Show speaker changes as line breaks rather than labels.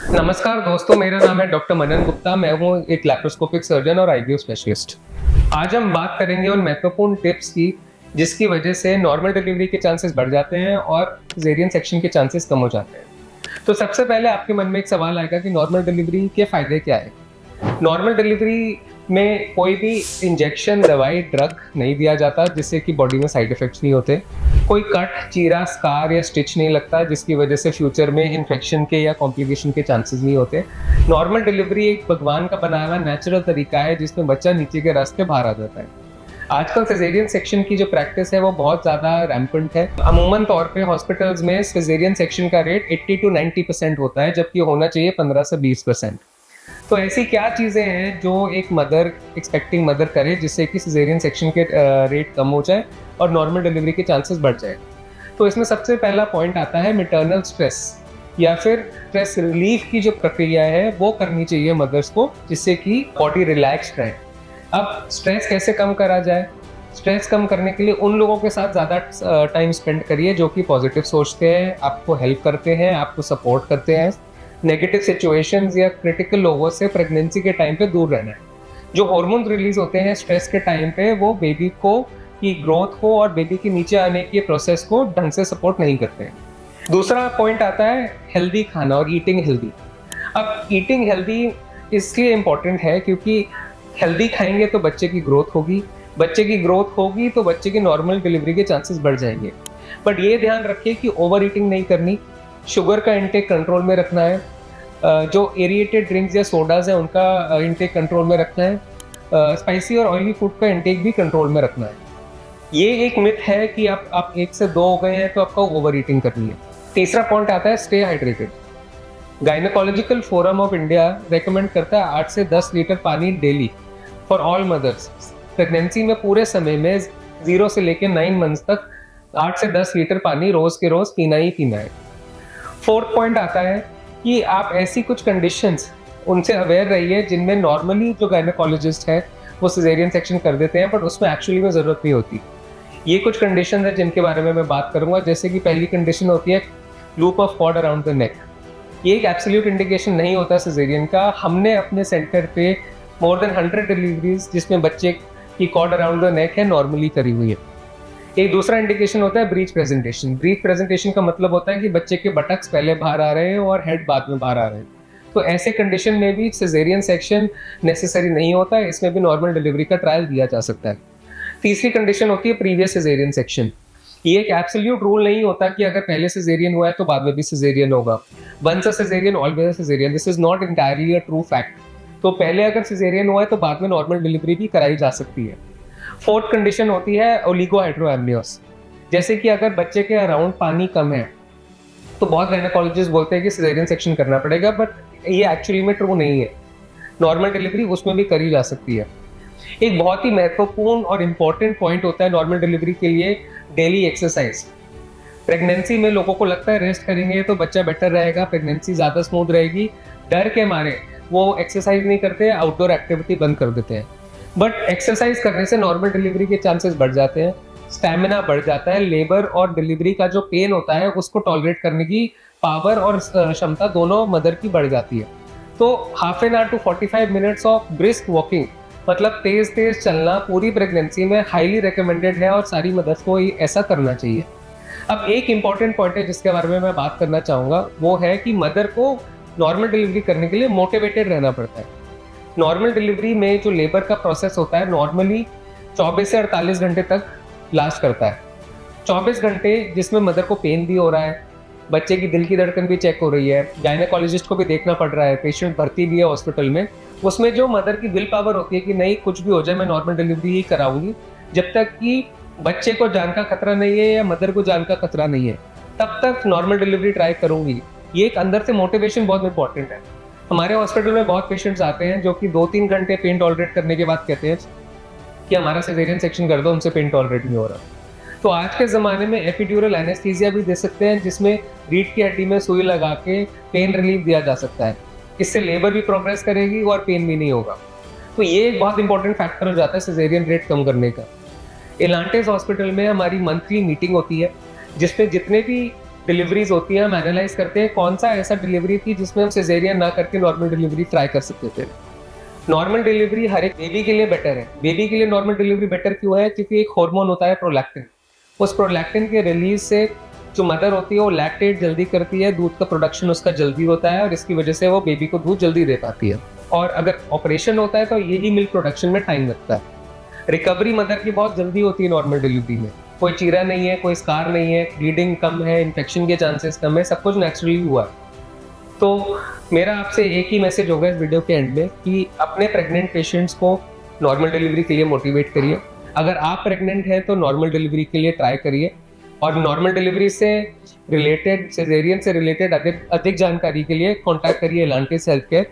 नमस्कार दोस्तों, मेरा नाम है डॉक्टर मनन गुप्ता। मैं हूँ एक लैप्रोस्कोपिक सर्जन और आईवीएफ स्पेशलिस्ट। आज हम बात करेंगे उन महत्वपूर्ण टिप्स की जिसकी वजह से नॉर्मल डिलीवरी के चांसेस बढ़ जाते हैं और सिजेरियन सेक्शन के चांसेस कम हो जाते हैं। तो सबसे पहले आपके मन में एक सवाल आएगा कि नॉर्मल डिलीवरी के फायदे क्या है। नॉर्मल डिलीवरी में कोई भी इंजेक्शन, दवाई, ड्रग नहीं दिया जाता जिससे कि बॉडी में साइड इफेक्ट्स नहीं होते। कोई कट, चीरा, स्कार या स्टिच नहीं लगता जिसकी वजह से फ्यूचर में इन्फेक्शन के या कॉम्प्लिकेशन के चांसेस नहीं होते। नॉर्मल डिलीवरी एक भगवान का बनाया हुआ नेचुरल तरीका है जिसमें बच्चा नीचे के रास्ते बाहर आ जाता है। आजकल सिजेरियन सेक्शन की जो प्रैक्टिस है वो बहुत ज़्यादा रैम्पेंट है। अमूमन तौर पे हॉस्पिटल्स में सिजेरियन सेक्शन का रेट 80 to 90% होता है, जबकि होना चाहिए 15 से 20%। तो ऐसी क्या चीज़ें हैं जो एक मदर, एक्सपेक्टिंग मदर करे जिससे कि सिजेरियन सेक्शन के रेट कम हो जाए और नॉर्मल डिलीवरी के चांसेस बढ़ जाए। तो इसमें सबसे पहला पॉइंट आता है मैटरनल स्ट्रेस या फिर स्ट्रेस रिलीफ की जो प्रक्रिया है वो करनी चाहिए मदर्स को, जिससे कि बॉडी रिलैक्स्ड रहे। अब स्ट्रेस कैसे कम करा जाए? स्ट्रेस कम करने के लिए उन लोगों के साथ ज़्यादा टाइम स्पेंड करिए जो कि पॉजिटिव सोचते हैं, आपको हेल्प करते हैं, आपको सपोर्ट करते हैं। नेगेटिव सिचुएशंस या क्रिटिकल लोगों से प्रेगनेंसी के टाइम पे दूर रहना है। जो हार्मोन रिलीज होते हैं स्ट्रेस के टाइम पे वो बेबी को की ग्रोथ को और बेबी के नीचे आने के प्रोसेस को ढंग से सपोर्ट नहीं करते हैं। दूसरा पॉइंट आता है हेल्दी खाना और ईटिंग हेल्दी। अब ईटिंग हेल्दी इसलिए इम्पोर्टेंट है क्योंकि हेल्दी खाएंगे तो बच्चे की ग्रोथ होगी, बच्चे की ग्रोथ होगी तो बच्चे की नॉर्मल डिलीवरी के चांसेस बढ़ जाएंगे। बट ये ध्यान रखिए कि ओवर ईटिंग नहीं करनी, शुगर का इंटेक कंट्रोल में रखना है, जो एरिएटेड ड्रिंक्स या सोडाज हैं उनका इंटेक कंट्रोल में रखना है, स्पाइसी और ऑयली फूड का इंटेक भी कंट्रोल में रखना है। ये एक मिथ है कि आप 1 से 2 हो गए हैं तो आपको ओवर ईटिंग करनी है। तीसरा पॉइंट आता है stay hydrated. Gynaecological forum of India recommend करता है 8 से 10 लीटर पानी daily for all mothers. Pregnancy में पूरे समय में 0 से लेकर 9 मंथ्स तक 8 से 10 लीटर पानी रोज के रोज पीना ही पीना है। फोर्थ पॉइंट आता है कि आप ऐसी कुछ कंडीशंस उनसे अवेयर रहिए जिनमें नॉर्मली जो गायनोकोलॉजिस्ट है वो सिजेरियन सेक्शन कर देते हैं बट उसमें एक्चुअली में ज़रूरत नहीं होती। ये कुछ कंडीशन है जिनके बारे में मैं बात करूंगा। जैसे कि पहली कंडीशन होती है loop of cord around the neck. ये एक एब्सोल्यूट इंडिकेशन नहीं होता सिजेरियन का। हमने अपने सेंटर पे मोर देन 100 डिलीवरीज जिसमें बच्चे की कॉर्ड अराउंड द नेक है नॉर्मली करी हुई है। एक दूसरा इंडिकेशन होता है ब्रीच प्रेजेंटेशन। ब्रीच प्रेजेंटेशन का मतलब होता है कि बच्चे के बटक्स पहले बाहर आ रहे हैं और हेड बाद में बाहर आ रहे हैं। तो ऐसे कंडीशन में भी सिजेरियन सेक्शन नेसेसरी नहीं होता है, इसमें भी नॉर्मल डिलीवरी का ट्रायल दिया जा सकता है। तीसरी कंडीशन होती है प्रीवियस सिजेरियन सेक्शन। ये एक एब्सोल्यूट रूल नहीं होता कि अगर पहले सिजेरियन हुआ है तो बाद में भी सिजेरियन होगा। Once a caesarean always a caesarean, this is not entirely a true fact. तो पहले अगर सिजेरियन हुआ है तो बाद में नॉर्मल डिलीवरी भी कराई जा सकती है। फोर्थ कंडीशन होती है ओलिगोहाइड्रोएमनियोस। जैसे कि अगर बच्चे के अराउंड पानी कम है तो बहुत गायनोकोलॉजिस्ट बोलते हैं कि सिजेरियन सेक्शन करना पड़ेगा, बट ये एक्चुअली में ट्रू नहीं है। नॉर्मल डिलीवरी उसमें भी करी जा सकती है। एक बहुत ही महत्वपूर्ण और इम्पोर्टेंट पॉइंट होता है नॉर्मल डिलीवरी के लिए डेली एक्सरसाइज। प्रेगनेंसी में लोगों को लगता है रेस्ट करेंगे तो बच्चा बेटर रहेगा, प्रेगनेंसी ज़्यादा स्मूथ रहेगी। डर के मारे वो एक्सरसाइज नहीं करते, आउटडोर एक्टिविटी बंद कर देते हैं। बट एक्सरसाइज करने से नॉर्मल डिलीवरी के चांसेस बढ़ जाते हैं, स्टैमिना बढ़ जाता है, लेबर और डिलीवरी का जो पेन होता है उसको टॉलरेट करने की पावर और क्षमता दोनों मदर की बढ़ जाती है। तो half an hour to 45 minutes of brisk walking, मतलब तेज तेज चलना, पूरी प्रेगनेंसी में हाईली रिकमेंडेड है और सारी मदर्स को ऐसा करना चाहिए। अब एक इंपॉर्टेंट पॉइंट है जिसके बारे में मैं बात करना चाहूँगा, वो है कि मदर को नॉर्मल डिलीवरी करने के लिए मोटिवेटेड रहना पड़ता है। नॉर्मल डिलीवरी में जो लेबर का प्रोसेस होता है नॉर्मली 24 से 48 घंटे तक लास्ट करता है। 24 घंटे जिसमें मदर को पेन भी हो रहा है, बच्चे की दिल की धड़कन भी चेक हो रही है, गायनोकोलॉजिस्ट को भी देखना पड़ रहा है, पेशेंट भर्ती भी है हॉस्पिटल में। उसमें जो मदर की विल पावर होती है कि नहीं कुछ भी हो जाए मैं नॉर्मल डिलीवरी ही कराऊंगी, जब तक कि बच्चे को जान का खतरा नहीं है या मदर को जान का खतरा नहीं है तब तक नॉर्मल डिलीवरी ट्राई करूंगी। ये एक अंदर से मोटिवेशन बहुत इंपॉर्टेंट है। हमारे हॉस्पिटल में बहुत पेशेंट्स आते हैं जो कि 2-3 घंटे पेन टॉलरेट करने के बाद कहते हैं कि हमारा सिजेरियन सेक्शन कर दो, हमसे पेन टॉलरेट नहीं हो रहा। तो आज के ज़माने में एपिड्यूरल एनेस्थीसिया भी दे सकते हैं जिसमें रीढ़ की हड्डी में सुई लगा के पेन रिलीफ दिया जा सकता है। इससे लेबर भी प्रोग्रेस करेगी और पेन भी नहीं होगा। तो ये एक बहुत इंपॉर्टेंट फैक्टर हो जाता है सिजेरियन रेट कम करने का। एलांटेस हॉस्पिटल में हमारी मंथली मीटिंग होती है जिसमें जितने भी डिलीवरीज होती हैं, हम एनालाइज करते हैं कौन सा ऐसा डिलीवरी थी जिसमें हम सिजेरियन ना करके नॉर्मल डिलीवरी ट्राई कर सकते थे। नॉर्मल डिलीवरी हर एक बेबी के लिए बेटर है। बेबी के लिए नॉर्मल डिलीवरी बेटर क्यों है? क्योंकि एक हार्मोन होता है प्रोलैक्टिन। उस प्रोलैक्टिन के रिलीज से जो मदर होती है वो लैक्टेट जल्दी करती है, दूध का प्रोडक्शन उसका जल्दी होता है और इसकी वजह से वो बेबी को दूध जल्दी दे पाती है। और अगर ऑपरेशन होता है तो यही मिल्क प्रोडक्शन में टाइम लगता है। रिकवरी मदर की बहुत जल्दी होती है नॉर्मल डिलीवरी में। कोई चीरा नहीं है, कोई स्कार नहीं है, ब्लीडिंग कम है, इन्फेक्शन के चांसेस कम है, सब कुछ नेचुरली हुआ है। तो मेरा आपसे एक ही मैसेज होगा इस वीडियो के एंड में कि अपने प्रेग्नेंट पेशेंट्स को नॉर्मल डिलीवरी के लिए मोटिवेट करिए। अगर आप प्रेग्नेंट हैं तो नॉर्मल डिलीवरी के लिए ट्राई करिए और नॉर्मल डिलीवरी से रिलेटेड, सिजेरियन से रिलेटेड अधिक जानकारी के लिए कॉन्टैक्ट करिए एलांटिस हेल्थ केयर।